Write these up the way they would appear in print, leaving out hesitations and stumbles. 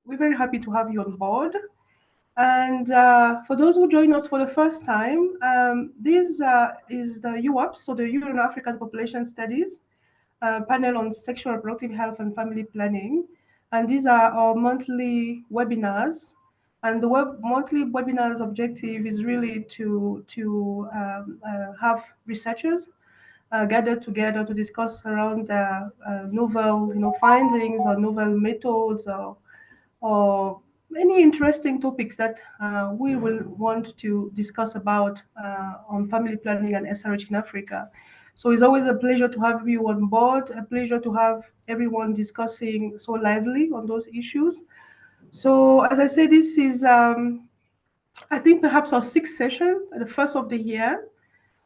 we're very happy to have you on board. And for those who join us for the first time, this is the UAPS, so the Euro-African Population Studies panel on sexual and reproductive health and family planning. And these are our monthly webinars. And the monthly webinars objective is really to have researchers gathered together to discuss around novel, findings or novel methods or any interesting topics that we will want to discuss about on family planning and SRH in Africa. So it's always a pleasure to have you on board, a pleasure to have everyone discussing so lively on those issues. So as I say, this is, I think perhaps our sixth session, the first of the year.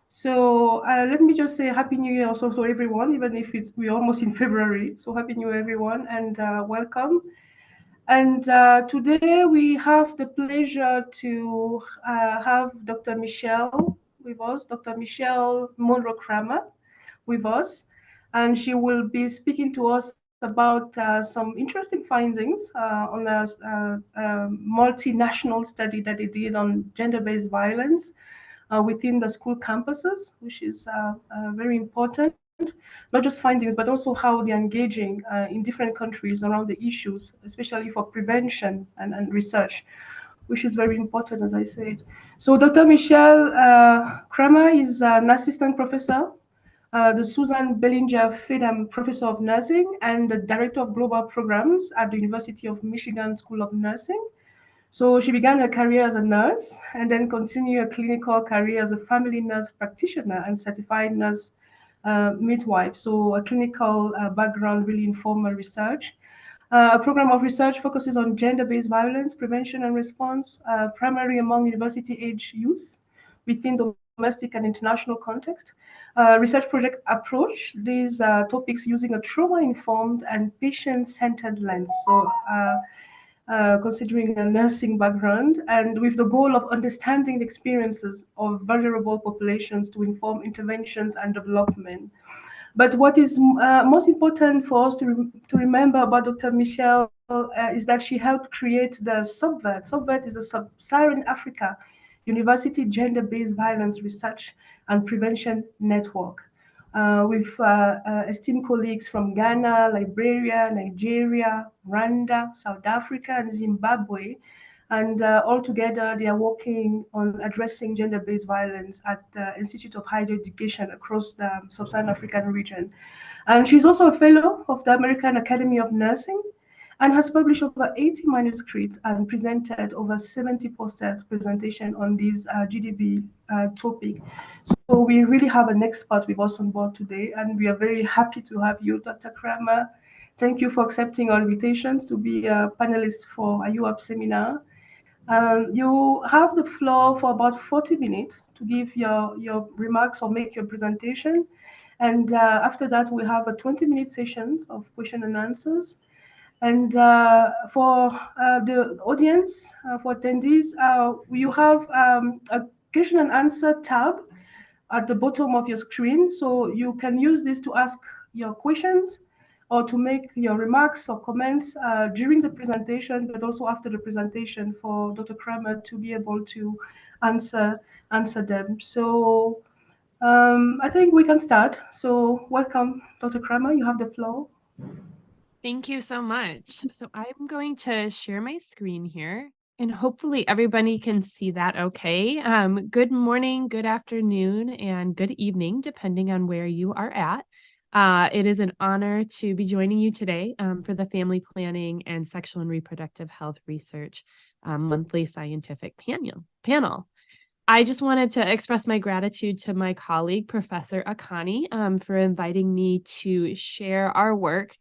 So let me just say Happy New Year also to everyone, even if we're almost in February. So Happy New Year, everyone, and welcome. And today we have the pleasure to have Dr. Michelle with us, Dr. Michelle Munro-Kramer with us. And she will be speaking to us about some interesting findings on a multinational study that they did on gender-based violence within the school campuses, which is very important. Not just findings, but also how they're engaging in different countries around the issues, especially for prevention and research, which is very important, as I said. So Dr. Michelle Kramer is an assistant professor, the Susan Bellinger Fedham Professor of Nursing, and the Director of Global Programs at the University of Michigan School of Nursing. So she began her career as a nurse and then continued her clinical career as a family nurse practitioner and certified nurse midwife. So a clinical background really informed her research. A program of research focuses on gender-based violence, prevention and response, primarily among university-age youth within domestic and international context. Research project approach these topics using a trauma-informed and patient-centered lens. So considering a nursing background, and with the goal of understanding the experiences of vulnerable populations to inform interventions and development. But what is most important for us to remember about Dr. Michelle is that she helped create the SUBVERT. SUBVERT is a Sub-Saharan Africa University Gender-Based Violence Research and Prevention Network. With esteemed colleagues from Ghana, Liberia, Nigeria, Rwanda, South Africa, and Zimbabwe. And all together, they are working on addressing gender-based violence at the Institute of Higher Education across the Sub-Saharan African region. And she's also a fellow of the American Academy of Nursing and has published over 80 manuscripts and presented over 70 posters presentation on this GDB topic. So we really have an expert with us on board today, and we are very happy to have you, Dr. Kramer. Thank you for accepting our invitations to be a panelist for a UAP seminar. You have the floor for about 40 minutes to give your remarks or make your presentation. And after that, we have a 20-minute session of question and answers. And for the audience, for attendees, you have a question and answer tab at the bottom of your screen. So you can use this to ask your questions or to make your remarks or comments during the presentation, but also after the presentation for Dr. Kramer to be able to answer them. So I think we can start. So welcome, Dr. Kramer, you have the floor. Thank you so much. So I'm going to share my screen here, and hopefully everybody can see that okay. Good morning, good afternoon, and good evening, depending on where you are at. It is an honor to be joining you today for the Family Planning and Sexual and Reproductive Health Research monthly scientific panel. I just wanted to express my gratitude to my colleague, Professor Akani, for inviting me to share our work.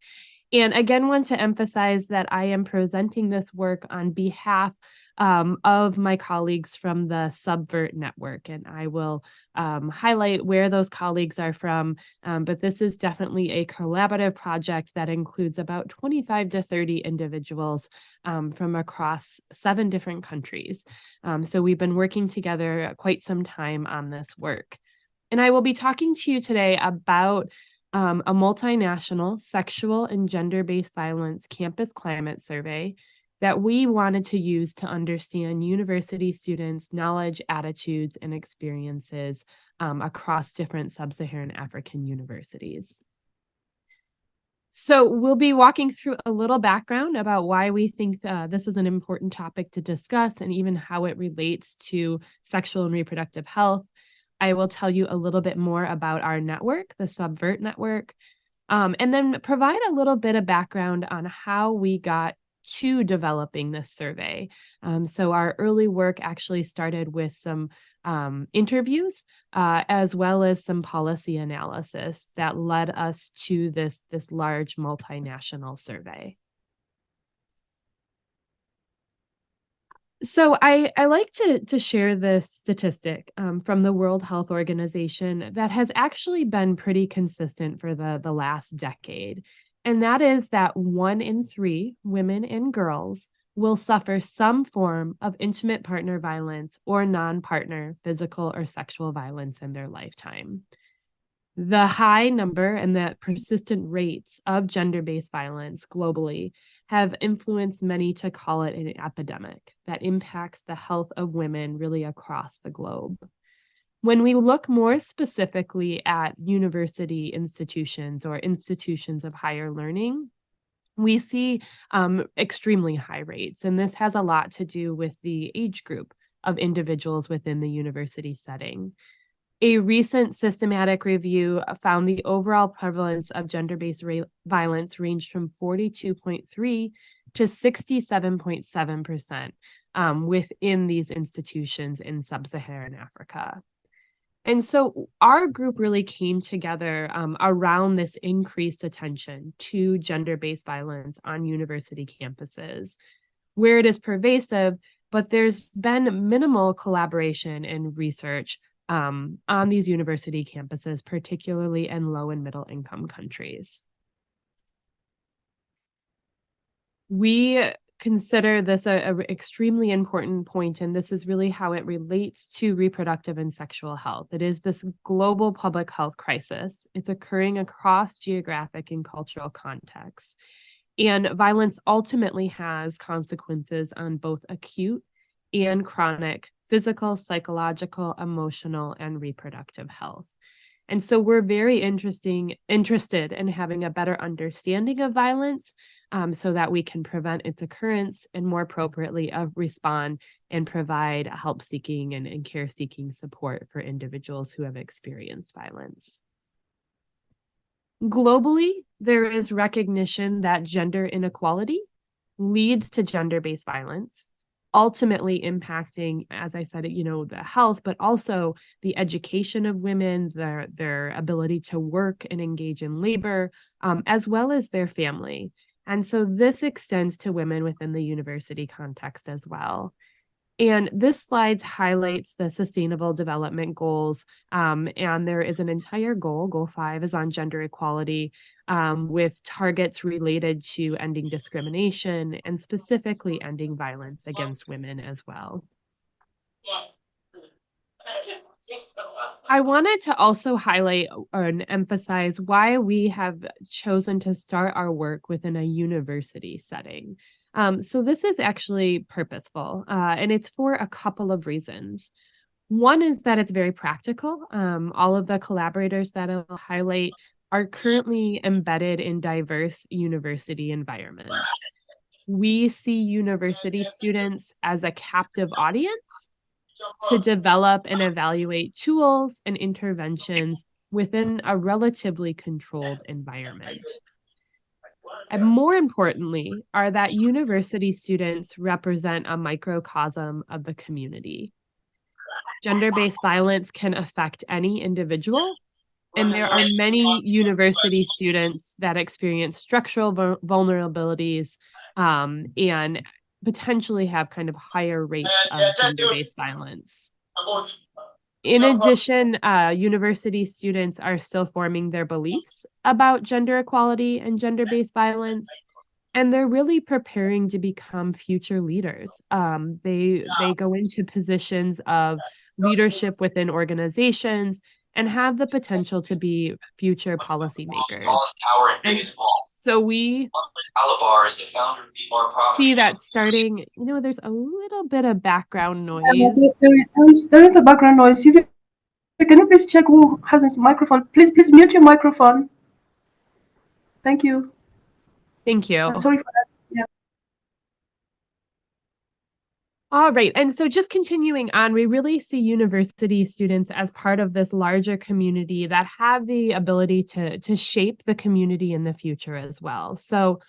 And again, want to emphasize that I am presenting this work on behalf of my colleagues from the SUBVERT network, and I will highlight where those colleagues are from. But this is definitely a collaborative project that includes about 25 to 30 individuals from across 7 different countries. So we've been working together quite some time on this work. And I will be talking to you today about a multinational sexual and gender-based violence campus climate survey, that we wanted to use to understand university students' knowledge, attitudes, and experiences across different sub-Saharan African universities. So we'll be walking through a little background about why we think this is an important topic to discuss and even how it relates to sexual and reproductive health. I will tell you a little bit more about our network, the Subvert Network, and then provide a little bit of background on how we got to developing this survey. So our early work actually started with some interviews, as well as some policy analysis that led us to this large multinational survey. So I like to share this statistic from the World Health Organization that has actually been pretty consistent for the last decade. And that is that 1 in 3 women and girls will suffer some form of intimate partner violence or non-partner physical or sexual violence in their lifetime. The high number and the persistent rates of gender-based violence globally have influenced many to call it an epidemic that impacts the health of women really across the globe. When we look more specifically at university institutions or institutions of higher learning, we see extremely high rates. And this has a lot to do with the age group of individuals within the university setting. A recent systematic review found the overall prevalence of gender-based violence ranged from 42.3 to 67.7% within these institutions in sub-Saharan Africa. And so our group really came together around this increased attention to gender-based violence on university campuses, where it is pervasive, but there's been minimal collaboration and research on these university campuses, particularly in low and middle income countries. We consider this a extremely important point, and this is really how it relates to reproductive and sexual health. It is this global public health crisis. It's occurring across geographic and cultural contexts. And violence ultimately has consequences on both acute and chronic physical, psychological, emotional, and reproductive health. And so we're very interested in having a better understanding of violence so that we can prevent its occurrence and more appropriately respond and provide help-seeking and care-seeking support for individuals who have experienced violence. Globally, there is recognition that gender inequality leads to gender-based violence, ultimately impacting, as I said, the health, but also the education of women, their ability to work and engage in labor, as well as their family. And so this extends to women within the university context as well. And this slide highlights the Sustainable Development Goals, and there is an entire goal. Goal 5 is on gender equality, with targets related to ending discrimination and specifically ending violence against women as well. I wanted to also highlight and emphasize why we have chosen to start our work within a university setting. So this is actually purposeful, and it's for a couple of reasons. One is that it's very practical. All of the collaborators that I'll highlight are currently embedded in diverse university environments. We see university students as a captive audience to develop and evaluate tools and interventions within a relatively controlled environment. And more importantly, are that university students represent a microcosm of the community. Gender-based violence can affect any individual, and there are many university students that experience structural vulnerabilities and potentially have kind of higher rates of gender-based violence. In addition, university students are still forming their beliefs about gender equality and gender-based violence, and they're really preparing to become future leaders. They go into positions of leadership within organizations and have the potential to be future policymakers. And So we Alabar is the founder of see that starting, there's a little bit of background Yeah, noise. there is a background noise. Can you please check who has his microphone? Please mute your microphone. Thank you. Thank you. Sorry for that. Yeah. All right. And so just continuing on, we really see university students as part of this larger community that have the ability to shape the community in the future as well. So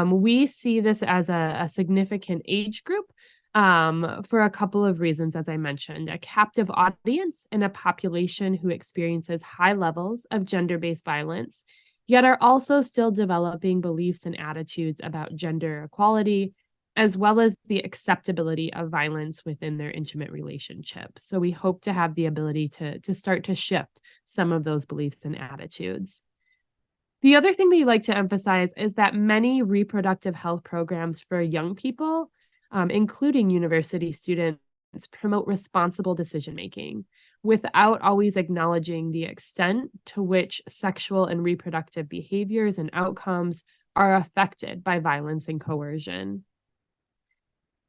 we see this as a significant age group for a couple of reasons, as I mentioned, a captive audience in a population who experiences high levels of gender-based violence, yet are also still developing beliefs and attitudes about gender equality, as well as the acceptability of violence within their intimate relationships. So we hope to have the ability to start to shift some of those beliefs and attitudes. The other thing we like to emphasize is that many reproductive health programs for young people, including university students, promote responsible decision-making without always acknowledging the extent to which sexual and reproductive behaviors and outcomes are affected by violence and coercion.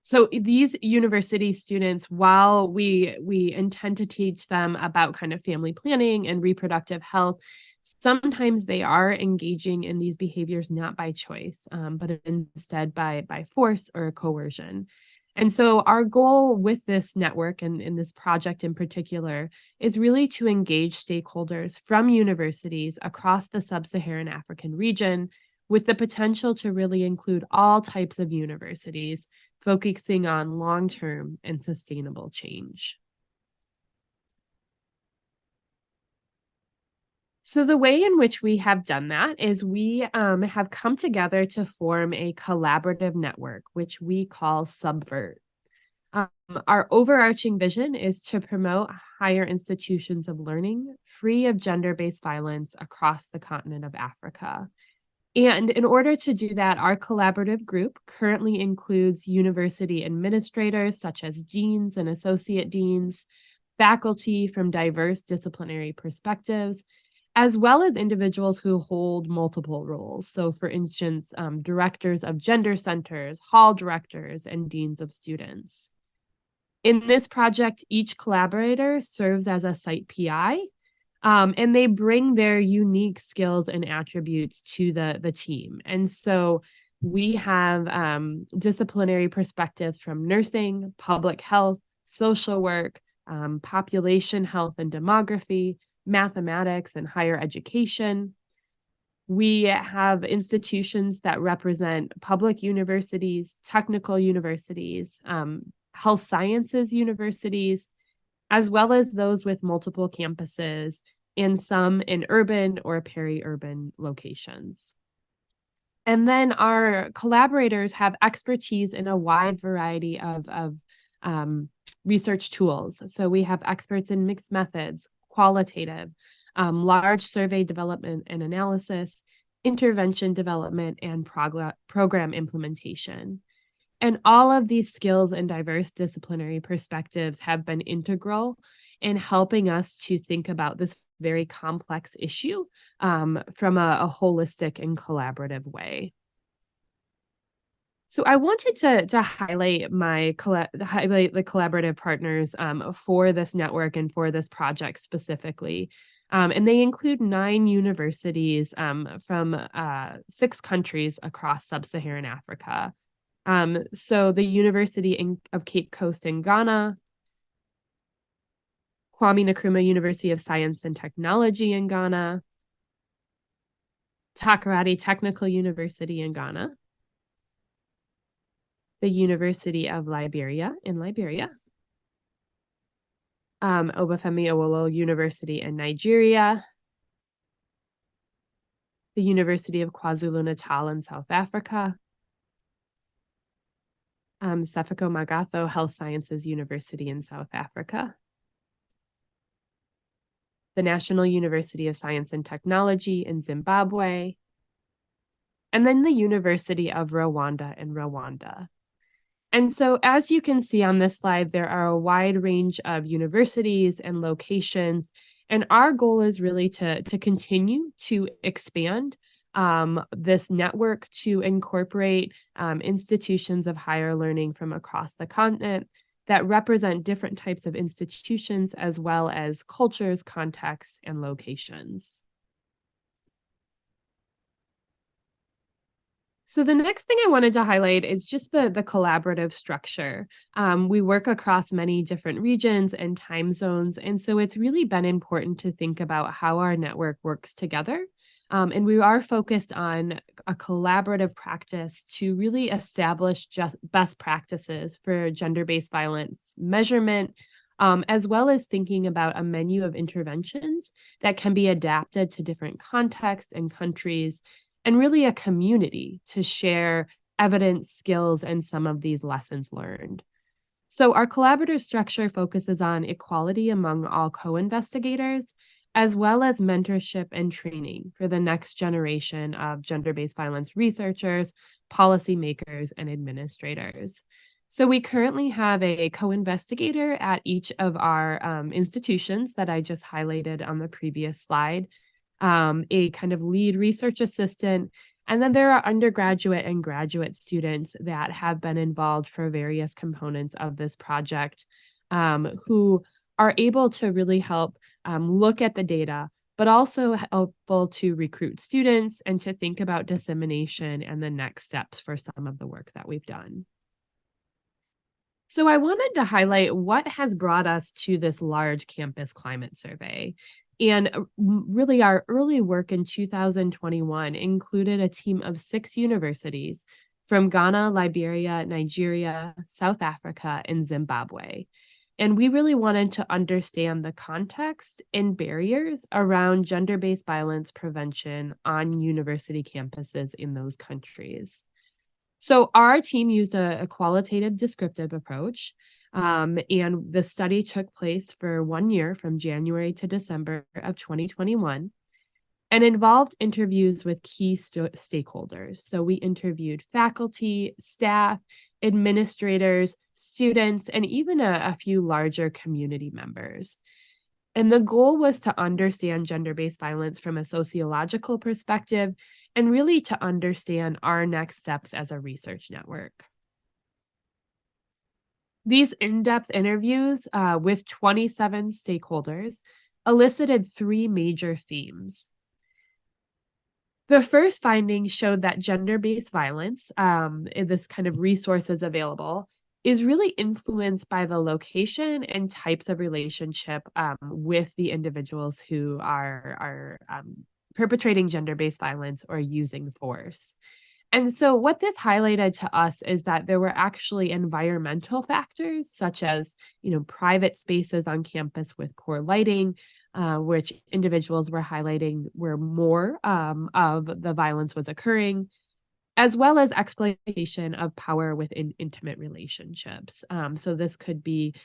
So these university students, while we intend to teach them about kind of family planning and reproductive health, sometimes they are engaging in these behaviors not by choice, but instead by force or coercion. And so our goal with this network and in this project in particular is really to engage stakeholders from universities across the sub-Saharan African region with the potential to really include all types of universities, focusing on long-term and sustainable change. So the way in which we have done that is we have come together to form a collaborative network, which we call Subvert. Our overarching vision is to promote higher institutions of learning free of gender-based violence across the continent of Africa. And in order to do that, our collaborative group currently includes university administrators such as deans and associate deans, faculty from diverse disciplinary perspectives, as well as individuals who hold multiple roles. So for instance, directors of gender centers, hall directors, and deans of students. In this project, each collaborator serves as a site PI, and they bring their unique skills and attributes to the team. And so we have disciplinary perspectives from nursing, public health, social work, population health and demography, mathematics, and higher education. We have institutions that represent public universities, technical universities, health sciences universities, as well as those with multiple campuses and some in urban or peri-urban locations. And then our collaborators have expertise in a wide variety of research tools. So we have experts in mixed methods, qualitative, large survey development and analysis, intervention development, and program implementation. And all of these skills and diverse disciplinary perspectives have been integral in helping us to think about this very complex issue from a holistic and collaborative way. So I wanted to highlight the collaborative partners for this network and for this project specifically. And they include 9 universities from 6 countries across sub-Saharan Africa. So the University of Cape Coast in Ghana, Kwame Nkrumah University of Science and Technology in Ghana, Takoradi Technical University in Ghana, the University of Liberia in Liberia, Obafemi Awolowo University in Nigeria, the University of KwaZulu-Natal in South Africa, Sefiko Magatho Health Sciences University in South Africa, the National University of Science and Technology in Zimbabwe, and then the University of Rwanda in Rwanda. And so as you can see on this slide, there are a wide range of universities and locations, and our goal is really to continue to expand this network to incorporate institutions of higher learning from across the continent that represent different types of institutions as well as cultures, contexts, and locations. So the next thing I wanted to highlight is just the collaborative structure. We work across many different regions and time zones, and so it's really been important to think about how our network works together. And we are focused on a collaborative practice to really establish just best practices for gender-based violence measurement, as well as thinking about a menu of interventions that can be adapted to different contexts and countries, and really a community to share evidence, skills, and some of these lessons learned. So our collaborative structure focuses on equality among all co-investigators, as well as mentorship and training for the next generation of gender-based violence researchers, policymakers, and administrators. So we currently have a co-investigator at each of our institutions that I just highlighted on the previous slide, a kind of lead research assistant, and then there are undergraduate and graduate students that have been involved for various components of this project, who are able to really help look at the data, but also helpful to recruit students and to think about dissemination and the next steps for some of the work that we've done. So I wanted to highlight what has brought us to this large campus climate survey. And really our early work in 2021 included a team of 6 universities from Ghana, Liberia, Nigeria, South Africa, and Zimbabwe. And we really wanted to understand the context and barriers around gender-based violence prevention on university campuses in those countries. So our team used a qualitative descriptive approach, and the study took place for 1 year from January to December of 2021 and involved interviews with key stakeholders. So we interviewed faculty, staff, administrators, students, and even a few larger community members. And the goal was to understand gender-based violence from a sociological perspective and really to understand our next steps as a research network. These in-depth interviews with 27 stakeholders elicited 3 major themes. The first findings showed that gender-based violence, in this kind of resources available, is really influenced by the location and types of relationship with the individuals who are perpetrating gender-based violence or using force. And so what this highlighted to us is that there were actually environmental factors such as, private spaces on campus with poor lighting, which individuals were highlighting where more of the violence was occurring, as well as exploitation of power within intimate relationships. So this could be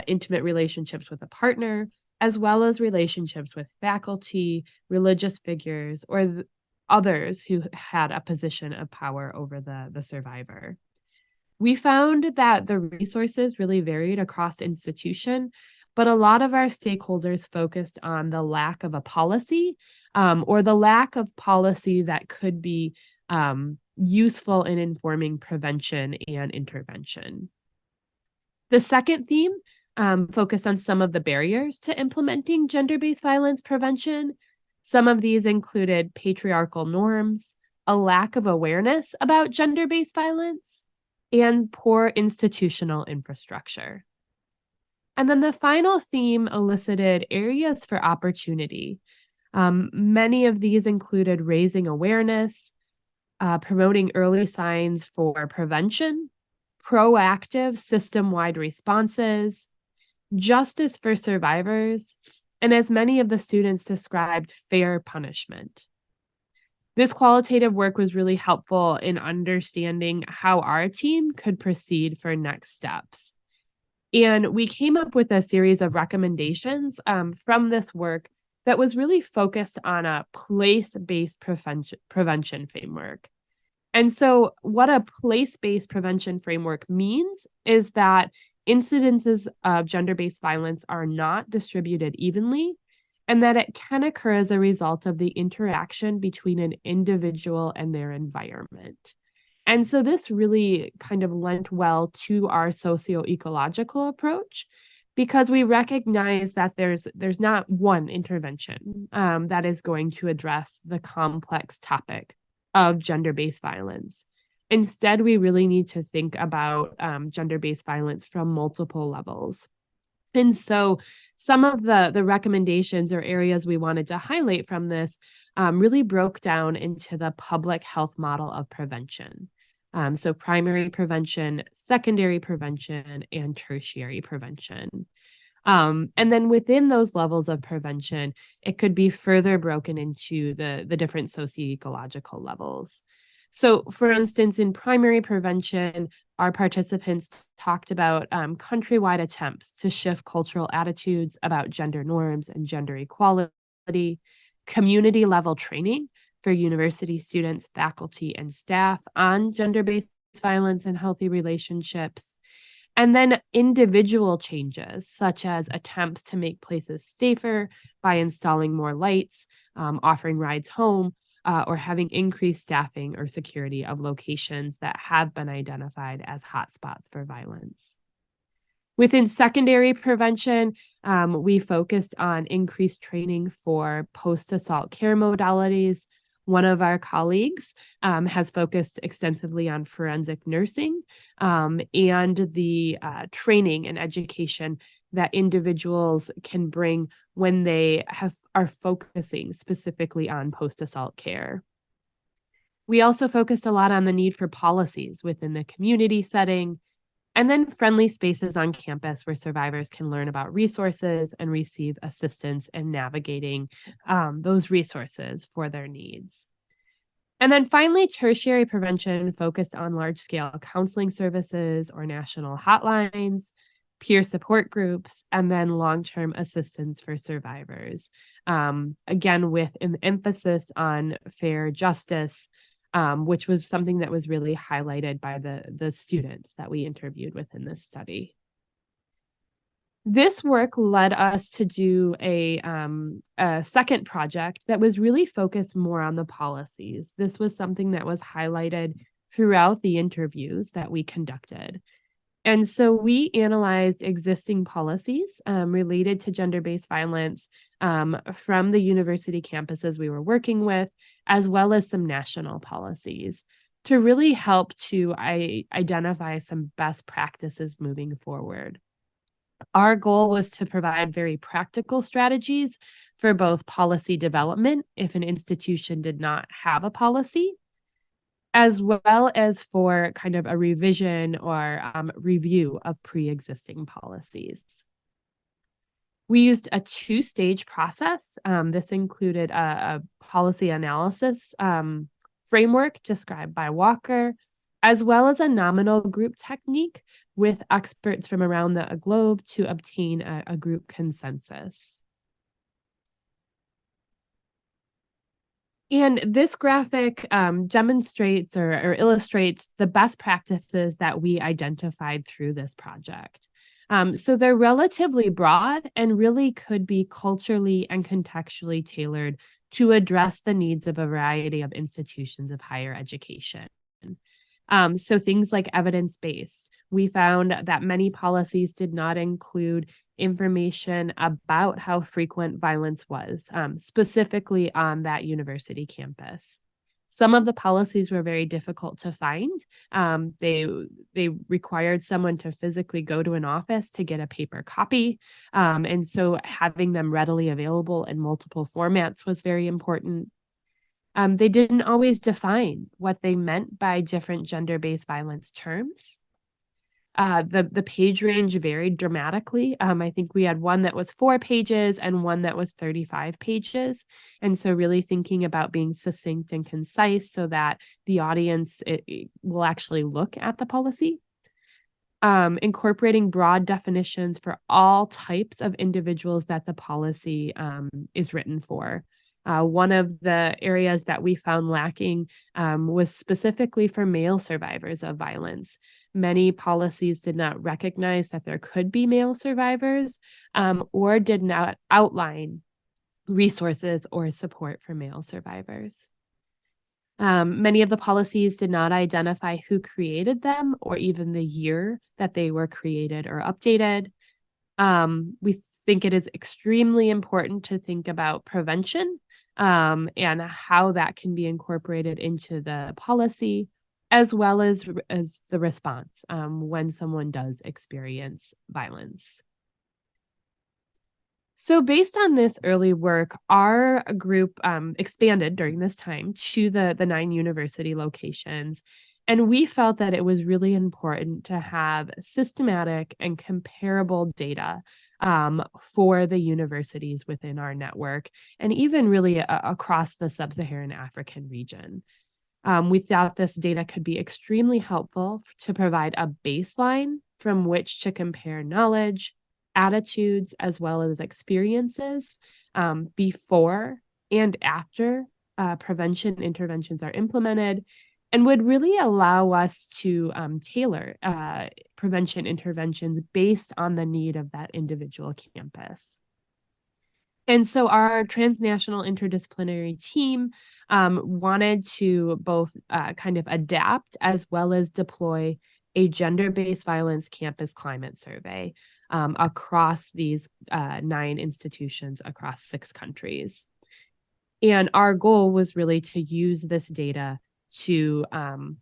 intimate relationships with a partner, as well as relationships with faculty, religious figures, or others who had a position of power over the survivor. We found that the resources really varied across institution, but a lot of our stakeholders focused on the lack of a policy or the lack of policy that could be useful in informing prevention and intervention. The second theme focused on some of the barriers to implementing gender-based violence prevention. Some of these included patriarchal norms, a lack of awareness about gender-based violence, and poor institutional infrastructure. And then the final theme elicited areas for opportunity. Many of these included raising awareness, promoting early signs for prevention, proactive system-wide responses, justice for survivors, and as many of the students described, fair punishment. This qualitative work was really helpful in understanding how our team could proceed for next steps. And we came up with a series of recommendations from this work that was really focused on a place-based prevention framework. And so what a place-based prevention framework means is that incidences of gender-based violence are not distributed evenly, and that it can occur as a result of the interaction between an individual and their environment. And so this really kind of lent well to our socio-ecological approach, because we recognize that there's not one intervention that is going to address the complex topic of gender-based violence. Instead, we really need to think about gender-based violence from multiple levels. And so some of the recommendations or areas we wanted to highlight from this really broke down into the public health model of prevention. So primary prevention, secondary prevention, and tertiary prevention. And then within those levels of prevention, it could be further broken into the different socio-ecological levels. So for instance, in primary prevention, our participants talked about countrywide attempts to shift cultural attitudes about gender norms and gender equality, community level training for university students, faculty, and staff on gender-based violence and healthy relationships, and then individual changes, such as attempts to make places safer by installing more lights, offering rides home, or having increased staffing or security of locations that have been identified as hotspots for violence. Within secondary prevention, we focused on increased training for post-assault care modalities. One of our colleagues has focused extensively on forensic nursing and the training and education that individuals can bring when they are focusing specifically on post-assault care. We also focused a lot on the need for policies within the community setting, and then friendly spaces on campus where survivors can learn about resources and receive assistance in navigating those resources for their needs. And then finally, tertiary prevention focused on large-scale counseling services or national hotlines, peer support groups, and then long-term assistance for survivors. Again, with an emphasis on fair justice, which was something that was really highlighted by the students that we interviewed within this study. This work led us to do a second project that was really focused more on the policies. This was something that was highlighted throughout the interviews that we conducted. And so we analyzed existing policies related to gender-based violence from the university campuses we were working with, as well as some national policies, to really help to identify some best practices moving forward. Our goal was to provide very practical strategies for both policy development, if an institution did not have a policy, as well as for kind of a revision or review of pre-existing policies. We used a two-stage process. This included a policy analysis framework described by Walker, as well as a nominal group technique with experts from around the globe to obtain a group consensus. And this graphic demonstrates or illustrates the best practices that we identified through this project. So they're relatively broad and really could be culturally and contextually tailored to address the needs of a variety of institutions of higher education. So things like evidence-based. We found that many policies did not include information about how frequent violence was, specifically on that university campus. Some of the policies were very difficult to find. They required someone to physically go to an office to get a paper copy. And so having them readily available in multiple formats was very important. They didn't always define what they meant by different gender-based violence terms. The page range varied dramatically. I think we had one that was 4 pages and one that was 35 pages. And so really thinking about being succinct and concise so that the audience it will actually look at the policy. Incorporating broad definitions for all types of individuals that the policy is written for. One of the areas that we found lacking was specifically for male survivors of violence. Many policies did not recognize that there could be male survivors or did not outline resources or support for male survivors. Many of the policies did not identify who created them or even the year that they were created or updated. We think it is extremely important to think about prevention and how that can be incorporated into the policy, as well as the response when someone does experience violence. So based on this early work, our group expanded during this time to the 9 university locations. And we felt that it was really important to have systematic and comparable data for the universities within our network, and even really across the sub-Saharan African region. We thought this data could be extremely helpful to provide a baseline from which to compare knowledge, attitudes, as well as experiences before and after prevention interventions are implemented, and would really allow us to tailor prevention interventions based on the need of that individual campus. And so our transnational interdisciplinary team wanted to both kind of adapt as well as deploy a gender-based violence campus climate survey across these 9 institutions across 6 countries. And our goal was really to use this data to,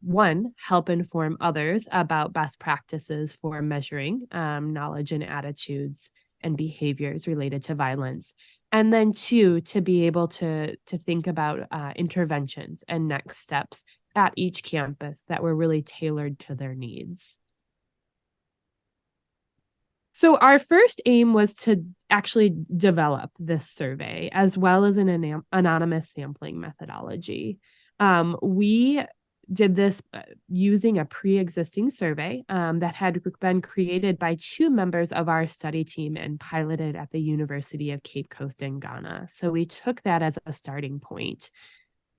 one, help inform others about best practices for measuring knowledge and attitudes and behaviors related to violence. And then 2, to be able to think about interventions and next steps at each campus that were really tailored to their needs. So our first aim was to actually develop this survey as well as an anonymous sampling methodology. We did this using a pre-existing survey that had been created by 2 members of our study team and piloted at the University of Cape Coast in Ghana. So we took that as a starting point.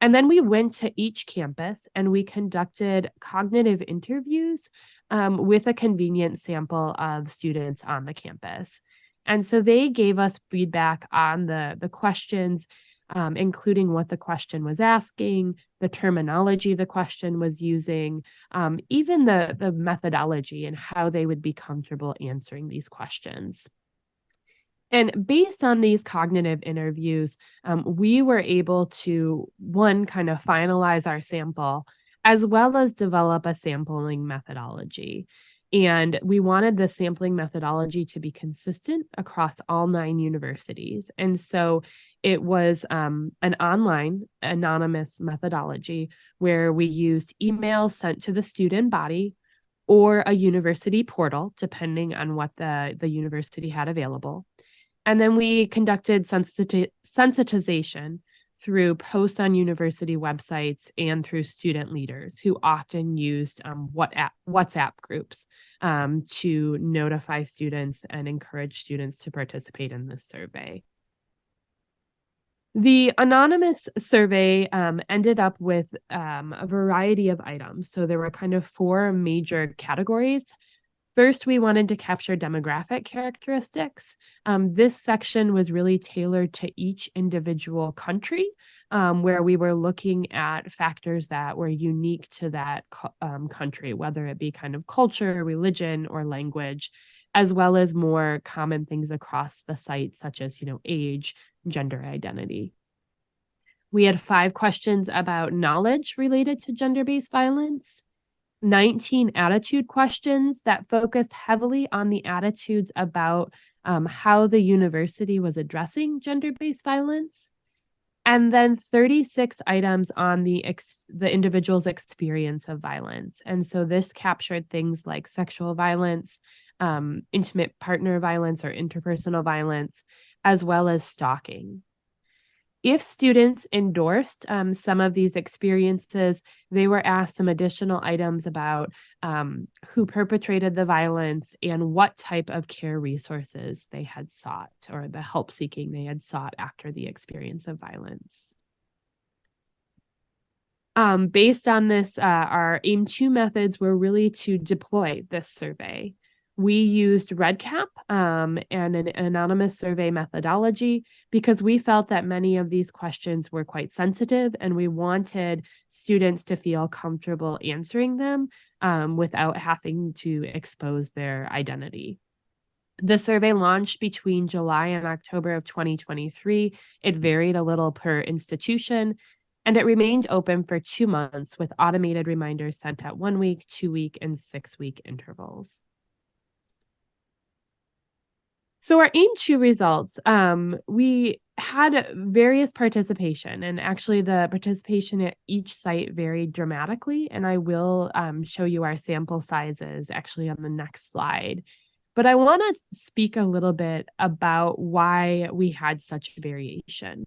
And then we went to each campus and we conducted cognitive interviews with a convenient sample of students on the campus. And so they gave us feedback on the questions, including what the question was asking, the terminology the question was using, even the methodology and how they would be comfortable answering these questions. And based on these cognitive interviews, we were able to, one, kind of finalize our sample, as well as develop a sampling methodology. And we wanted the sampling methodology to be consistent across all 9 universities. And so it was an online anonymous methodology where we used emails sent to the student body or a university portal, depending on what the university had available. And then we conducted sensitization through posts on university websites and through student leaders who often used WhatsApp groups to notify students and encourage students to participate in this survey. The anonymous survey ended up with a variety of items. So there were kind of 4 major categories. First, we wanted to capture demographic characteristics. This section was really tailored to each individual country, where we were looking at factors that were unique to that country, whether it be kind of culture, religion, or language, as well as more common things across the site, such as, age, gender identity. We had 5 questions about knowledge related to gender-based violence, 19 attitude questions that focused heavily on the attitudes about how the university was addressing gender-based violence, and then 36 items on the individual's experience of violence. And so this captured things like sexual violence, intimate partner violence or interpersonal violence, as well as stalking. If students endorsed some of these experiences, they were asked some additional items about who perpetrated the violence and what type of care resources they had sought or the help seeking they had sought after the experience of violence. Based on this, our AIM 2 methods were really to deploy this survey. We used REDCap and an anonymous survey methodology because we felt that many of these questions were quite sensitive and we wanted students to feel comfortable answering them without having to expose their identity. The survey launched between July and October of 2023. It varied a little per institution, and it remained open for 2 months with automated reminders sent at 1 week, 2 week, and 6 week intervals. So our AIM-2 results, we had various participation, and actually the participation at each site varied dramatically, and I will show you our sample sizes actually on the next slide. But I want to speak a little bit about why we had such variation.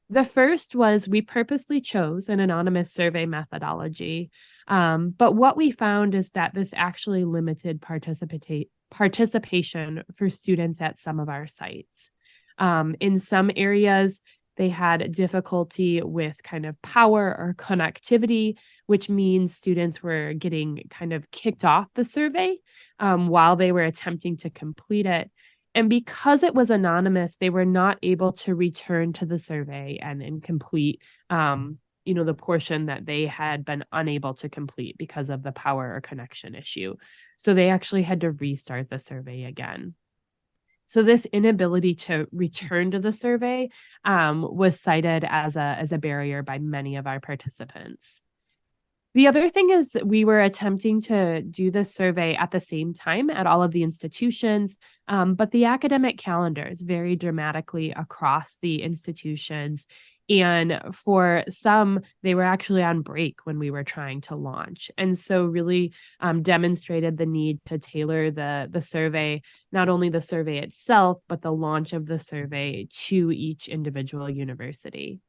The first was we purposely chose an anonymous survey methodology, but what we found is that this actually limited participation for students at some of our sites. In some areas, they had difficulty with kind of power or connectivity, which means students were getting kind of kicked off the survey while they were attempting to complete it. And because it was anonymous, they were not able to return to the survey and complete the portion that they had been unable to complete because of the power or connection issue. So they actually had to restart the survey again. So this inability to return to the survey was cited as a barrier by many of our participants. The other thing is we were attempting to do this survey at the same time at all of the institutions, but the academic calendars vary dramatically across the institutions. And for some, they were actually on break when we were trying to launch. And so really demonstrated the need to tailor the survey, not only the survey itself, but the launch of the survey to each individual university.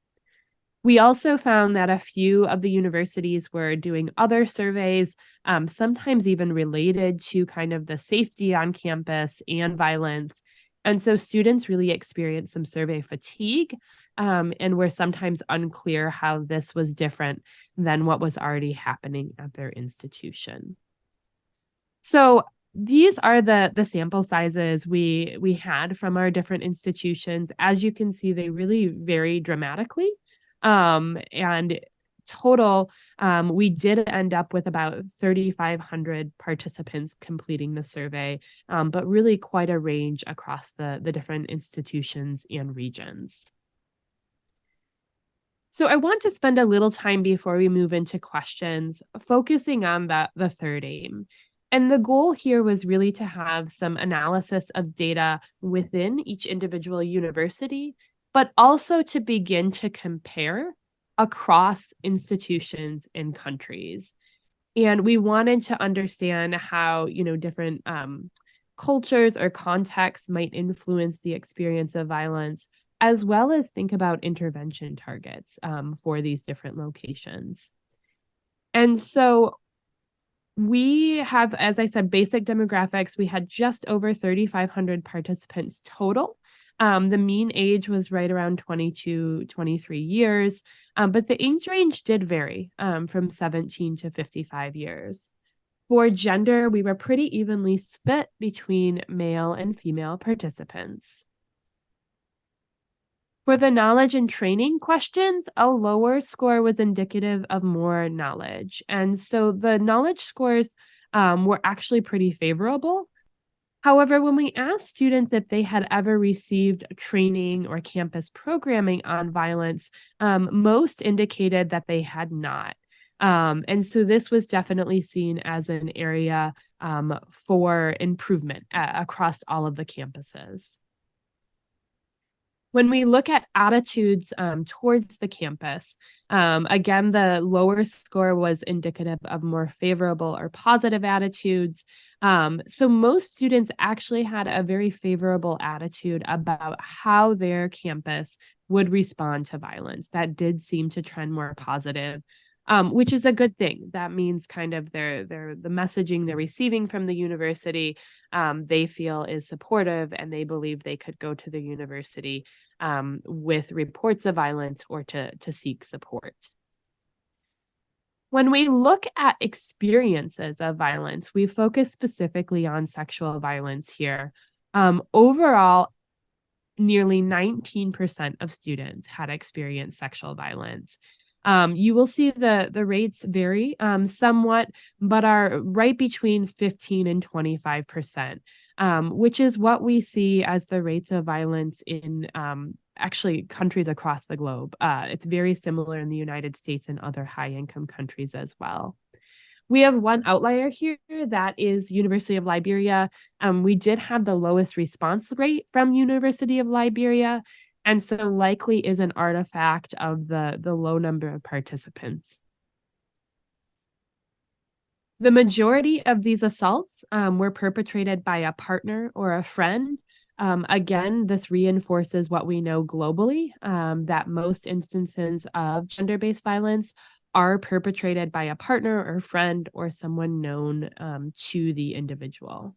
We also found that a few of the universities were doing other surveys, sometimes even related to kind of the safety on campus and violence. And so students really experienced some survey fatigue and were sometimes unclear how this was different than what was already happening at their institution. So these are the sample sizes we had from our different institutions. As you can see, they really vary dramatically. And total, we did end up with about 3,500 participants completing the survey, but really quite a range across the different institutions and regions. So I want to spend a little time before we move into questions, focusing on the third aim. And the goal here was really to have some analysis of data within each individual university, but also to begin to compare across institutions and countries. And we wanted to understand how, different cultures or contexts might influence the experience of violence, as well as think about intervention targets for these different locations. And so we have, as I said, basic demographics. We had just over 3,500 participants total. The mean age was right around 22, 23 years, but the age range did vary from 17 to 55 years. For gender, we were pretty evenly split between male and female participants. For the knowledge and training questions, a lower score was indicative of more knowledge. And so the knowledge scores were actually pretty favorable. However, when we asked students if they had ever received training or campus programming on violence, most indicated that they had not. And so this was definitely seen as an area for improvement across all of the campuses. When we look at attitudes towards the campus, again, the lower score was indicative of more favorable or positive attitudes. So most students actually had a very favorable attitude about how their campus would respond to violence. That did seem to trend more positive. Which is a good thing. That means kind of the messaging they're receiving from the university, they feel is supportive, and they believe they could go to the university with reports of violence or to seek support. When we look at experiences of violence, we focus specifically on sexual violence here. Overall, nearly 19% of students had experienced sexual violence. You will see the rates vary somewhat, but are right between 15 and 25%, which is what we see as the rates of violence in actually countries across the globe. It's very similar in the United States and other high-income countries as well. We have one outlier here, that is University of Liberia. We did have the lowest response rate from University of Liberia, and so likely is an artifact of the low number of participants. The majority of these assaults were perpetrated by a partner or a friend. Again, this reinforces what we know globally, that most instances of gender-based violence are perpetrated by a partner or friend or someone known to the individual.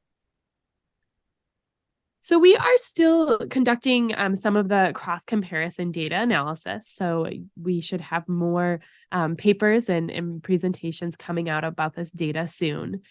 So we are still conducting some of the cross-comparison data analysis. So we should have more papers and presentations coming out about this data soon.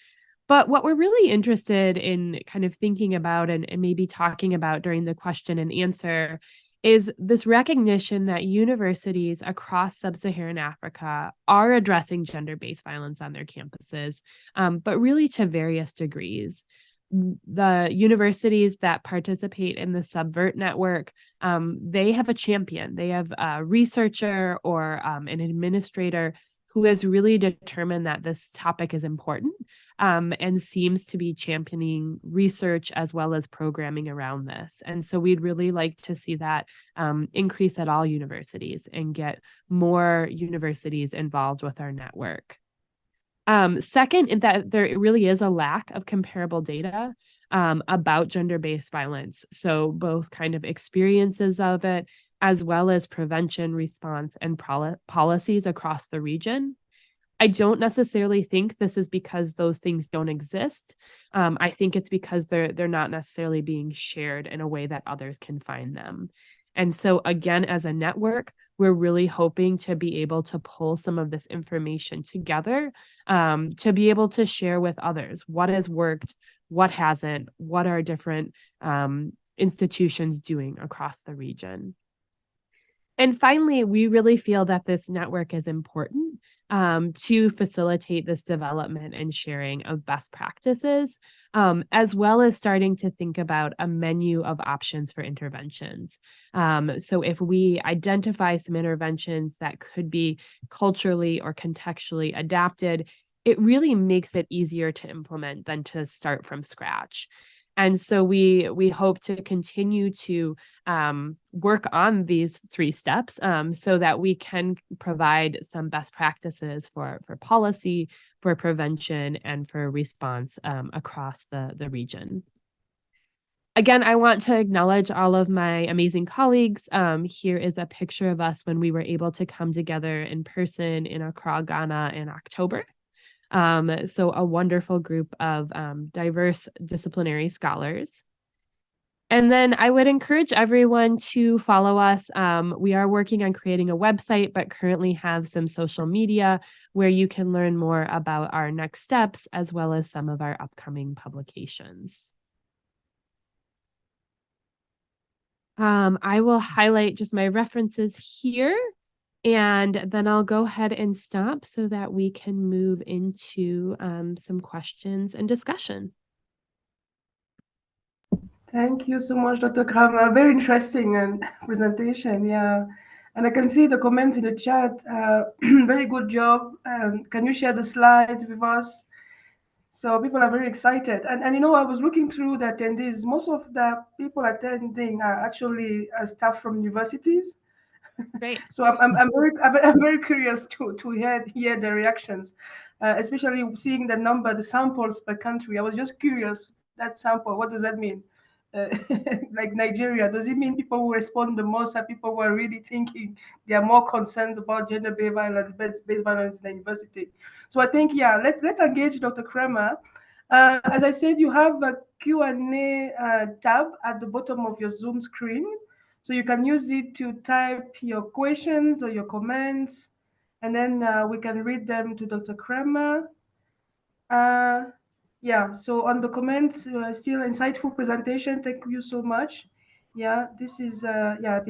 But what we're really interested in kind of thinking about and maybe talking about during the question and answer is this recognition that universities across sub-Saharan Africa are addressing gender-based violence on their campuses, but really to various degrees. The universities that participate in the Subvert network, they have a champion. They have a researcher or an administrator who has really determined that this topic is important and seems to be championing research as well as programming around this. And so we'd really like to see that increase at all universities and get more universities involved with our network. Second, that there really is a lack of comparable data about gender-based violence. So both kind of experiences of it, as well as prevention, response, and policies across the region. I don't necessarily think this is because those things don't exist. I think it's because they're not necessarily being shared in a way that others can find them. And so again, as a network, we're really hoping to be able to pull some of this information together to be able to share with others what has worked, what hasn't, what are different institutions doing across the region. And finally, we really feel that this network is important to facilitate this development and sharing of best practices, as well as starting to think about a menu of options for interventions. So if we identify some interventions that could be culturally or contextually adapted, it really makes it easier to implement than to start from scratch. And so we hope to continue to work on these 3 steps so that we can provide some best practices for policy, for prevention, and for response across the region. Again, I want to acknowledge all of my amazing colleagues. Here is a picture of us when we were able to come together in person in Accra, Ghana in October. So a wonderful group of diverse disciplinary scholars. And then I would encourage everyone to follow us. We are working on creating a website, but currently have some social media where you can learn more about our next steps, as well as some of our upcoming publications. I will highlight just my references here. And then I'll go ahead and stop so that we can move into some questions and discussion. Thank you so much, Dr. Kramer. Very interesting presentation, yeah. And I can see the comments in the chat. Very good job. Can you share the slides with us? So people are very excited. And you know, I was looking through the attendees. Most of the people attending are actually staff from universities. Great. So I'm very curious to hear the reactions, especially seeing the samples per country. I was just curious, that sample, what does that mean? Like Nigeria, does it mean people who respond the most are people who are really thinking they are more concerned about gender-based violence in the university? So I think, yeah, let's engage Dr. Kramer. As I said, you have a Q&A tab at the bottom of your Zoom screen. So you can use it to type your questions or your comments, and then we can read them to Dr. Kramer. Yeah, so on the comments, still insightful presentation. Thank you so much. Yeah, this is yeah,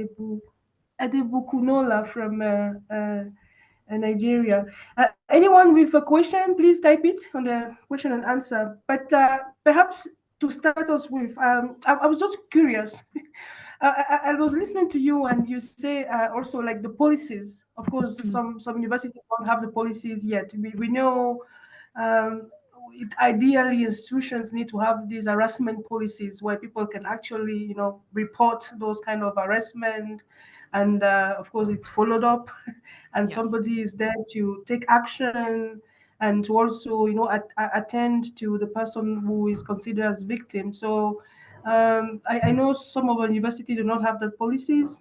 Adebukunola from Nigeria. Anyone with a question, please type it on the question and answer. But perhaps to start us with, I was just curious. I was listening to you, and you say also like the policies. Of course, some universities don't have the policies yet. We know ideally institutions need to have these harassment policies where people can actually, report those kind of harassment, and of course it's followed up, and Yes. somebody is there to take action and to also, attend to the person who is considered as victim. So I know some of our universities do not have the policies.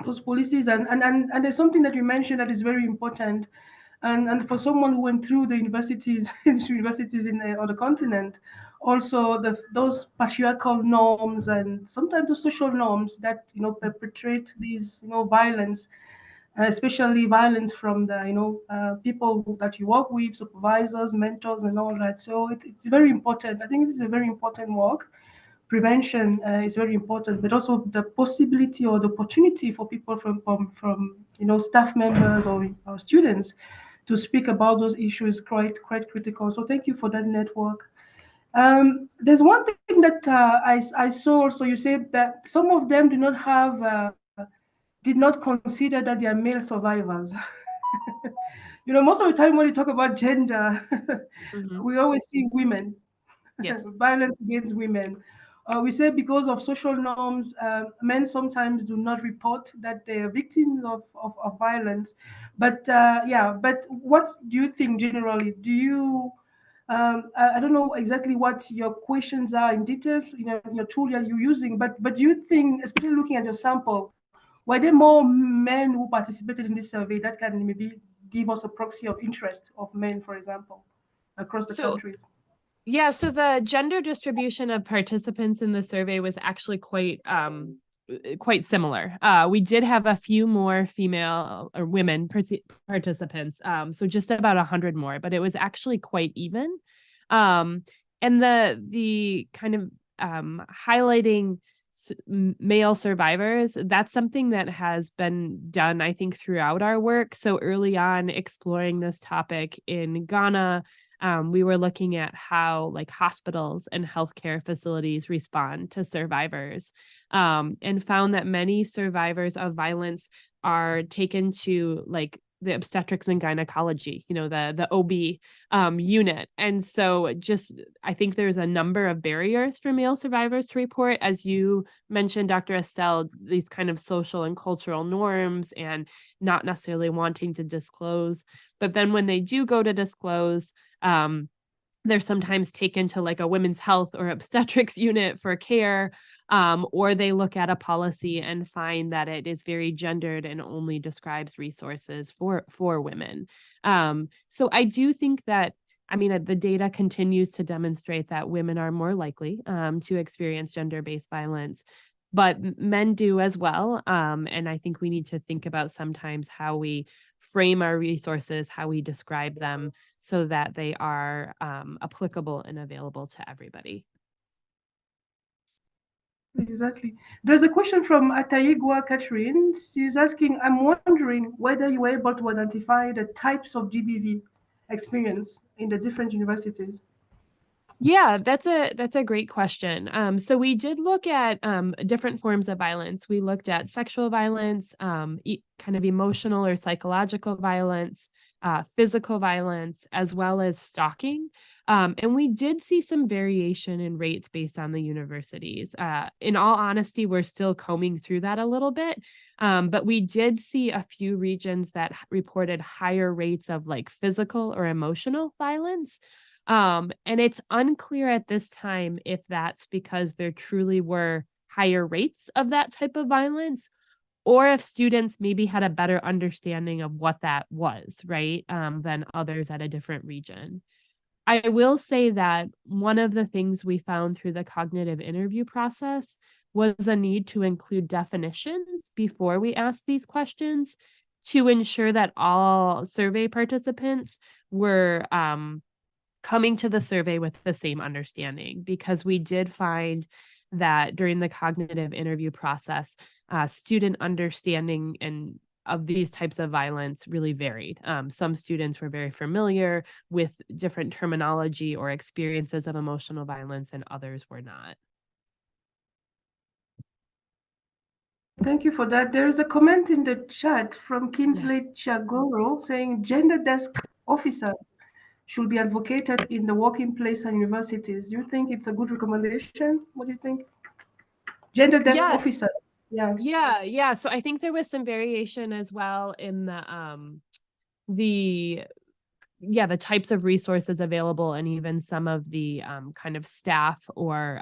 Those policies, and there's something that you mentioned that is very important, and for someone who went through the universities universities on the continent, also those patriarchal norms and sometimes the social norms that perpetrate these violence, especially violence from the people that you work with, supervisors, mentors, and all that. So it's very important. I think this is a very important work. Prevention is very important, but also the possibility or the opportunity for people from staff members or students to speak about those issues quite critical. So thank you for that network. There's one thing that I saw also. You said that some of them did not consider that they are male survivors. Most of the time when we talk about gender, we always see women. Yes. Violence against women. We say because of social norms, men sometimes do not report that they're victims of violence. But yeah, but what do you think generally? Do you, I don't know exactly what your questions are in details, your tool that you're using, but do you think, especially looking at your sample, were there more men who participated in this survey that can maybe give us a proxy of interest of men, for example, across the So countries? yeah, so the gender distribution of participants in the survey was actually quite similar. We did have a few more female or women participants, so just about 100 more, but it was actually quite even. And the kind of highlighting male survivors, that's something that has been done, I think, throughout our work. So early on, exploring this topic in Ghana, we were looking at how like hospitals and healthcare facilities respond to survivors, and found that many survivors of violence are taken to like the obstetrics and gynecology, the OB unit. And so just, I think there's a number of barriers for male survivors to report. As you mentioned, Dr. Estelle, these kind of social and cultural norms and not necessarily wanting to disclose. But then when they do go to disclose, they're sometimes taken to like a women's health or obstetrics unit for care, or they look at a policy and find that it is very gendered and only describes resources for women. So I do think that, I mean, the data continues to demonstrate that women are more likely to experience gender-based violence, but men do as well. And I think we need to think about sometimes how we frame our resources, how we describe them, so that they are applicable and available to everybody. Exactly. There's a question from Atayigua Catherine. She's asking, I'm wondering whether you were able to identify the types of GBV experience in the different universities. Yeah, that's a great question. So we did look at different forms of violence. We looked at sexual violence, kind of emotional or psychological violence, physical violence, as well as stalking. And we did see some variation in rates based on the universities. In all honesty, we're still combing through that a little bit. But we did see a few regions that reported higher rates of like physical or emotional violence. And it's unclear at this time if that's because there truly were higher rates of that type of violence, or if students maybe had a better understanding of what that was, right, than others at a different region. I will say that one of the things we found through the cognitive interview process was a need to include definitions before we asked these questions to ensure that all survey participants were coming to the survey with the same understanding, because we did find that during the cognitive interview process, student understanding and of these types of violence really varied. Some students were very familiar with different terminology or experiences of emotional violence, and others were not. Thank you for that. There is a comment in the chat from Kinsley Chagoro saying gender desk officer should be advocated in the working place and universities. Do you think it's a good recommendation? What do you think? Gender desk Yeah, officer. Yeah. yeah. So I think there was some variation as well in the the types of resources available, and even some of the kind of staff or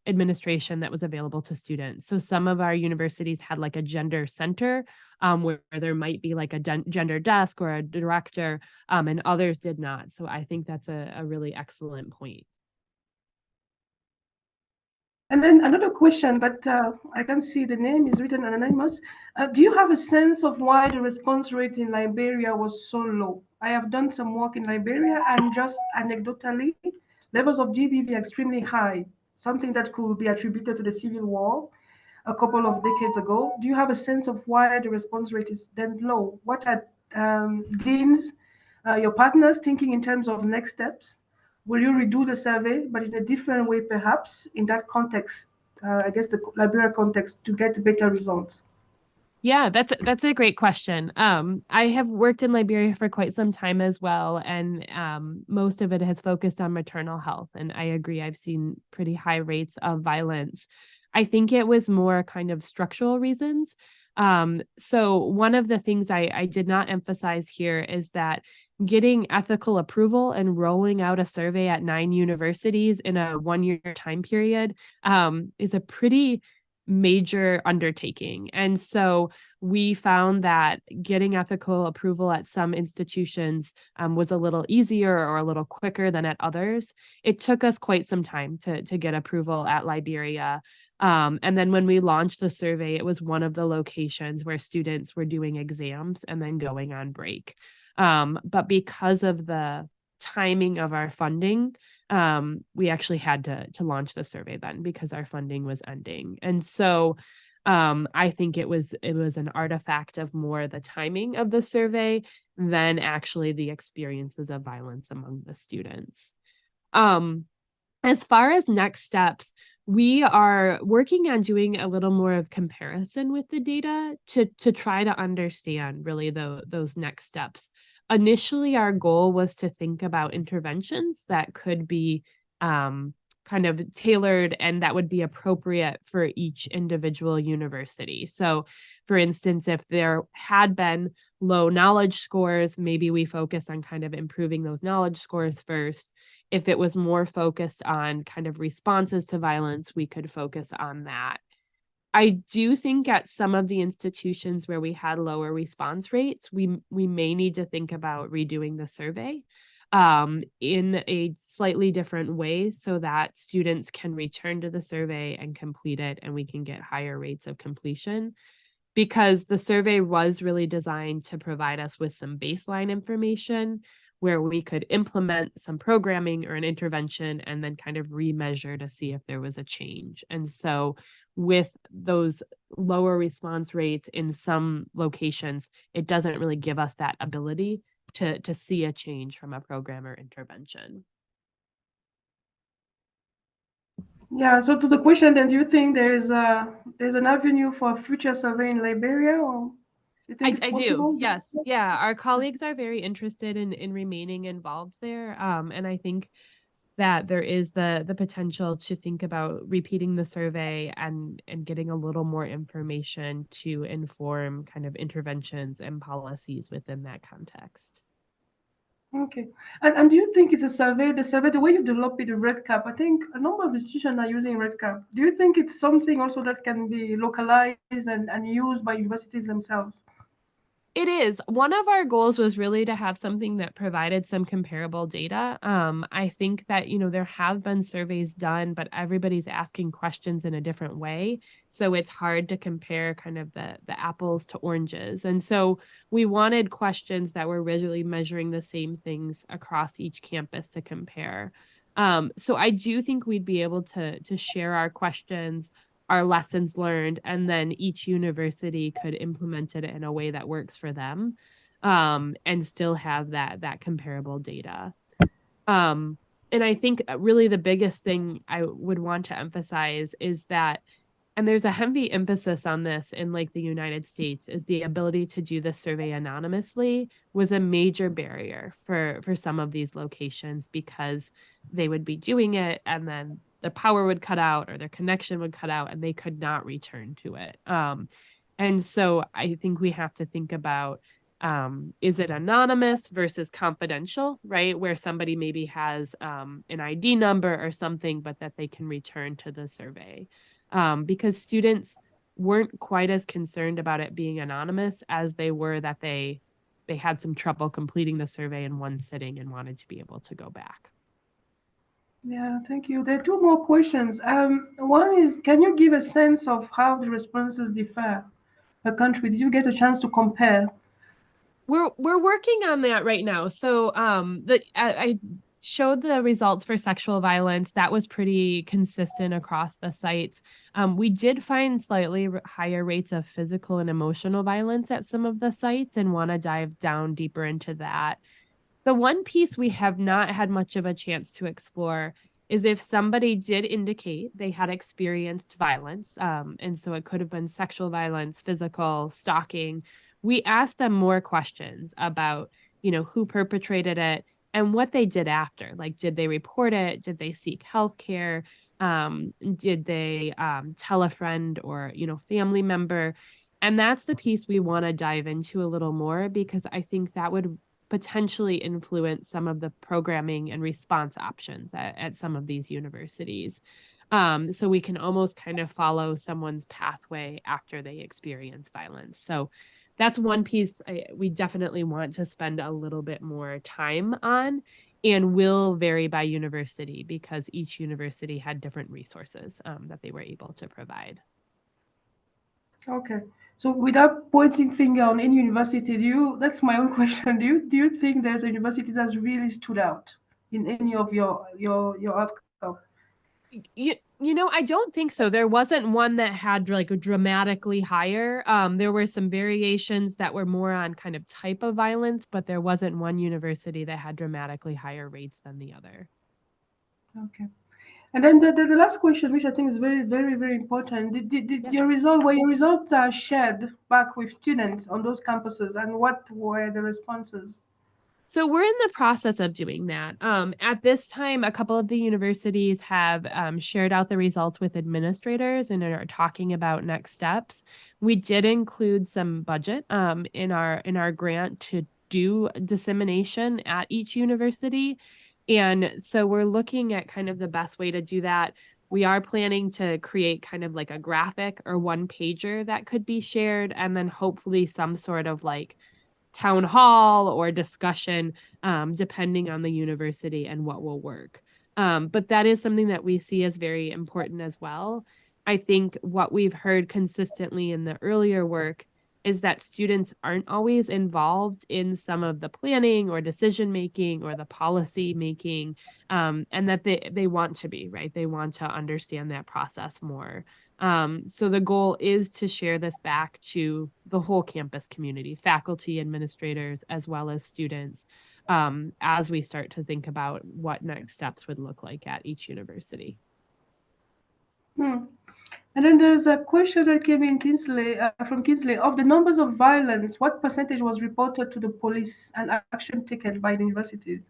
administration that was available to students. So some of our universities had like a gender center where there might be like a gender desk or a director, and others did not. So I think that's a really excellent point. And then another question, but I can see the name is written anonymous. Do you have a sense of why the response rate in Liberia was so low? I have done some work in Liberia, and just anecdotally, levels of GBV are extremely high, something that could be attributed to the civil war a couple of decades ago. Do you have a sense of why the response rate is then low? What are deans, your partners, thinking in terms of next steps? Will you redo the survey, but in a different way, perhaps, in that context, I guess the Liberia context, to get better results? Yeah, that's a great question. I have worked in Liberia for quite some time as well, and most of it has focused on maternal health. And I agree, I've seen pretty high rates of violence. I think it was more kind of structural reasons. So one of the things I did not emphasize here is that getting ethical approval and rolling out a survey at 9 universities in a 1-year time period is a pretty major undertaking. And so we found that getting ethical approval at some institutions was a little easier or a little quicker than at others. It took us quite some time to get approval at Liberia. And then when we launched the survey, it was one of the locations where students were doing exams and then going on break. But because of the timing of our funding, we actually had to launch the survey then because our funding was ending. And so I think it was an artifact of more the timing of the survey than actually the experiences of violence among the students. As far as next steps, we are working on doing a little more of comparison with the data to try to understand really those next steps. Initially, our goal was to think about interventions that could be kind of tailored and that would be appropriate for each individual university. So, for instance, if there had been low knowledge scores, maybe we focus on kind of improving those knowledge scores first. If it was more focused on kind of responses to violence, we could focus on that. I do think at some of the institutions where we had lower response rates, we may need to think about redoing the survey in a slightly different way so that students can return to the survey and complete it, and we can get higher rates of completion. Because the survey was really designed to provide us with some baseline information where we could implement some programming or an intervention and then kind of remeasure to see if there was a change. And so with those lower response rates in some locations, it doesn't really give us that ability to see a change from a program or intervention. Yeah, so to the question then, do you think there's an avenue for future survey in Liberia, or you think it's I possible? do, yes. Yeah, our colleagues are very interested in remaining involved there. And I think that there is the potential to think about repeating the survey and getting a little more information to inform kind of interventions and policies within that context. Okay. And do you think it's the way you develop it, the red cap, I think a number of institutions are using red cap. Do you think it's something also that can be localized and used by universities themselves? It is. One of our goals was really to have something that provided some comparable data. I think that, there have been surveys done, but everybody's asking questions in a different way. So it's hard to compare kind of the apples to oranges. And so we wanted questions that were really measuring the same things across each campus to compare. So I do think we'd be able to share our questions, our lessons learned, and then each university could implement it in a way that works for them, and still have that comparable data. And I think really the biggest thing I would want to emphasize is that, and there's a heavy emphasis on this in like the United States, is the ability to do the survey anonymously was a major barrier for some of these locations, because they would be doing it and then the power would cut out or their connection would cut out and they could not return to it. And so I think we have to think about, is it anonymous versus confidential, right? Where somebody maybe has an ID number or something, but that they can return to the survey. Because students weren't quite as concerned about it being anonymous as they were that they had some trouble completing the survey in one sitting and wanted to be able to go back. Yeah, thank you. There are two more questions. One is, can you give a sense of how the responses differ per country? Did you get a chance to compare? We're working on that right now. So I showed the results for sexual violence. That was pretty consistent across the sites. We did find slightly higher rates of physical and emotional violence at some of the sites, and want to dive down deeper into that. The one piece we have not had much of a chance to explore is if somebody did indicate they had experienced violence, and so it could have been sexual violence, physical, stalking. We asked them more questions about, who perpetrated it and what they did after. Like, did they report it? Did they seek health care? Did they tell a friend or, family member? And that's the piece we want to dive into a little more, because I think that would potentially influence some of the programming and response options at some of these universities. So we can almost kind of follow someone's pathway after they experience violence. So that's one piece we definitely want to spend a little bit more time on, and will vary by university because each university had different resources that they were able to provide. Okay. So without pointing finger on any university, that's my own question. Do you think there's a university that's really stood out in any of your outcome? I don't think so. There wasn't one that had like a dramatically higher. There were some variations that were more on kind of type of violence, but there wasn't one university that had dramatically higher rates than the other. Okay. And then the last question, which I think is very, very, very important, did your results are shared back with students on those campuses, and what were the responses? So we're in the process of doing that. At this time, a couple of the universities have shared out the results with administrators and are talking about next steps. We did include some budget in our grant to do dissemination at each university. And so we're looking at kind of the best way to do that. We are planning to create kind of like a graphic or one pager that could be shared, and then hopefully some sort of like town hall or discussion, depending on the university and what will work. But that is something that we see as very important as well. I think what we've heard consistently in the earlier work is that students aren't always involved in some of the planning or decision making or the policy making, and that they want to be, right? They want to understand that process more. So the goal is to share this back to the whole campus community, faculty, administrators, as well as students, as we start to think about what next steps would look like at each university. And then there's a question that came in from Kinsley. Of the numbers of violence, what percentage was reported to the police and action taken by the universities?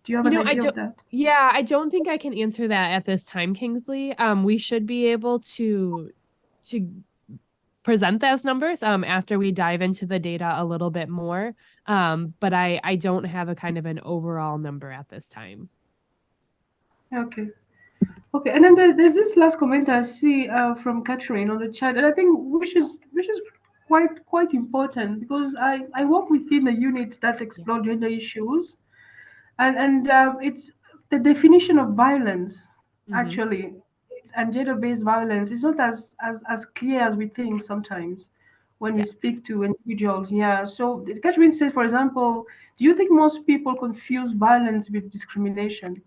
Do you have an idea of that? Yeah, I don't think I can answer that at this time, Kingsley. We should be able to present those numbers after we dive into the data a little bit more. But I don't have a kind of an overall number at this time. Okay. Okay, and then there's this last comment I see from Catherine on the chat, and I think which is quite important because I work within a unit that Yeah. explore gender issues, and it's the definition of violence Hmm. actually. It's and gender-based violence is not as clear as we think sometimes when we Yeah. speak to individuals. Yeah. So Catherine said, for example, do you think most people confuse violence with discrimination?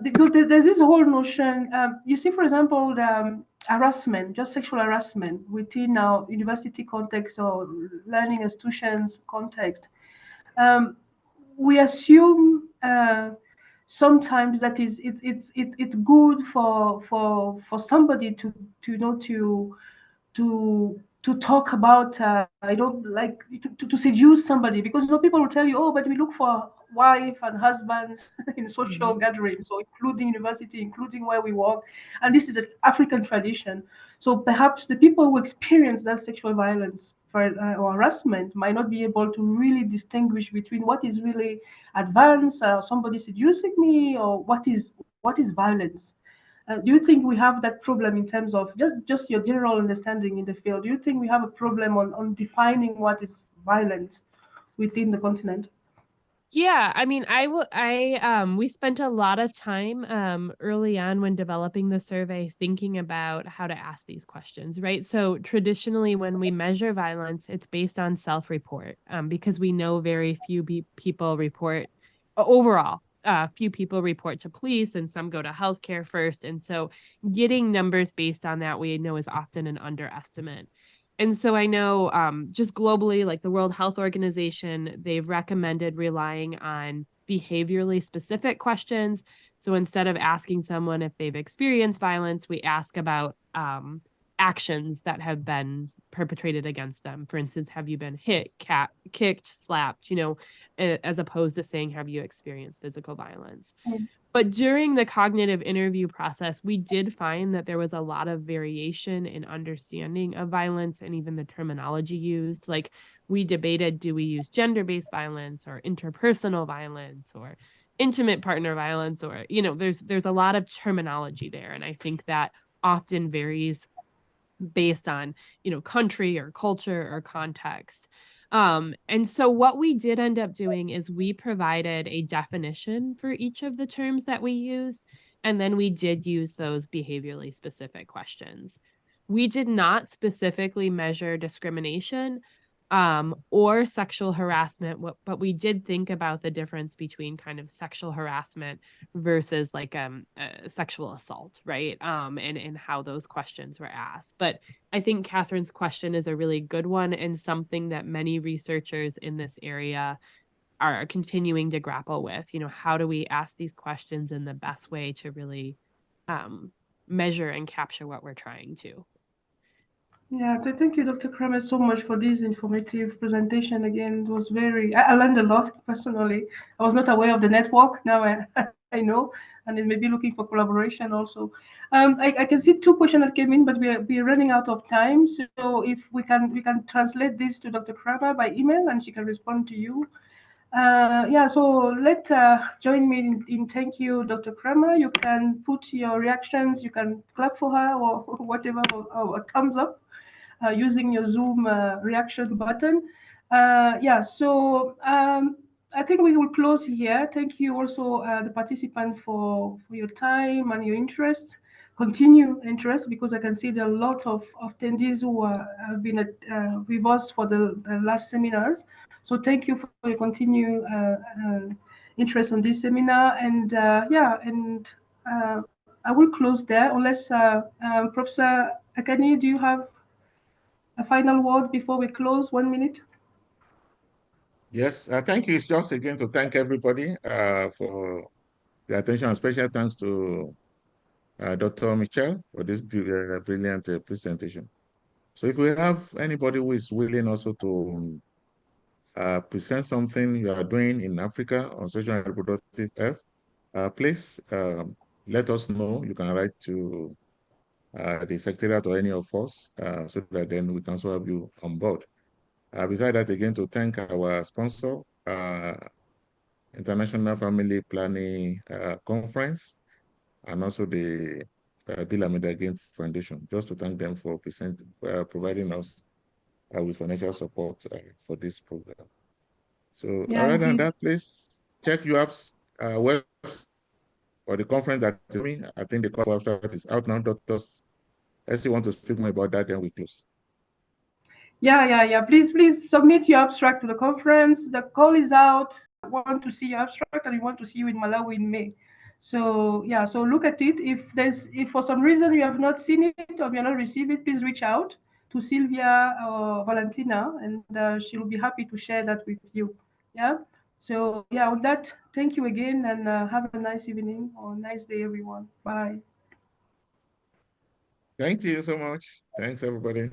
Because there's this whole notion. You see, for example, the harassment, just sexual harassment within our university context or learning institutions context. Um, we assume sometimes that is it's good for somebody to you know to talk about like to seduce somebody, because people will tell you, oh, but we look for wife and husbands in social Hmm. gatherings, so including university, including where we work, and this is an African tradition. So perhaps the people who experience that sexual violence or harassment might not be able to really distinguish between what is really advanced, somebody seducing me, or what is violence. Do you think we have that problem in terms of just your general understanding in the field? Do you think we have a problem on defining what is violence within the continent? Yeah, I mean, we spent a lot of time early on when developing the survey thinking about how to ask these questions, right? So traditionally when we measure violence, it's based on self-report, because we know very few people report overall. Few people report to police and some go to healthcare first. And so getting numbers based on that we know is often an underestimate. And so I know just globally, like the World Health Organization, they've recommended relying on behaviorally specific questions. So instead of asking someone if they've experienced violence, we ask about actions that have been perpetrated against them. For instance, have you been hit, kicked, slapped, as opposed to saying, have you experienced physical violence? But during the cognitive interview process, we did find that there was a lot of variation in understanding of violence and even the terminology used. Like we debated, do we use gender-based violence or interpersonal violence or intimate partner violence? Or, there's a lot of terminology there. And I think that often varies based on country or culture or context. And so what we did end up doing is we provided a definition for each of the terms that we used, and then we did use those behaviorally specific questions. We did not specifically measure discrimination or sexual harassment, but we did think about the difference between kind of sexual harassment versus like sexual assault, right? And how those questions were asked. But I think Catherine's question is a really good one and something that many researchers in this area are continuing to grapple with. How do we ask these questions in the best way to really measure and capture what we're trying to? Yeah, thank you, Dr. Kramer, so much for this informative presentation. Again, it was I learned a lot personally. I was not aware of the network. Now I know, and then maybe looking for collaboration also. I can see two questions that came in, but we're running out of time. So if we can translate this to Dr. Kramer by email, and she can respond to you. Yeah, so join me in thank you, Dr. Kramer. You can put your reactions, you can clap for her or whatever, or a thumbs up using your Zoom reaction button. Yeah, so I think we will close here. Thank you also, the participant, for your time and your interest, continue interest, because I can see there are a lot of attendees who have been with us for the last seminars. So thank you for your continued interest on this seminar. And yeah, and I will close there unless Professor Akani, do you have a final word before we close? 1 minute. Yes, thank you. It's just again to thank everybody for the attention, and special thanks to Dr. Michel for this brilliant presentation. So if we have anybody who is willing also to present something you are doing in Africa on sexual and reproductive health, please let us know. You can write to the secretariat or any of us so that then we can also have you on board. Besides that, again, to thank our sponsor, International Family Planning Conference, and also the Bill and Melinda Gates Foundation, just to thank them for providing us with financial support for this program. So Yeah, other than indeed. that, please check UAPS website for the conference that is me. I think the website is out now. Doctors, unless you want to speak more about that, then we close. Yeah. Please submit your abstract to the conference. The call is out. I want to see your abstract, and we want to see you in Malawi in May. So yeah, so look at it. If for some reason you have not seen it or you have not received it, please reach out to Sylvia or Valentina, and she will be happy to share that with you. Yeah. So yeah, on that, thank you again, and have a nice evening or nice day, everyone. Bye. Thank you so much. Thanks, everybody.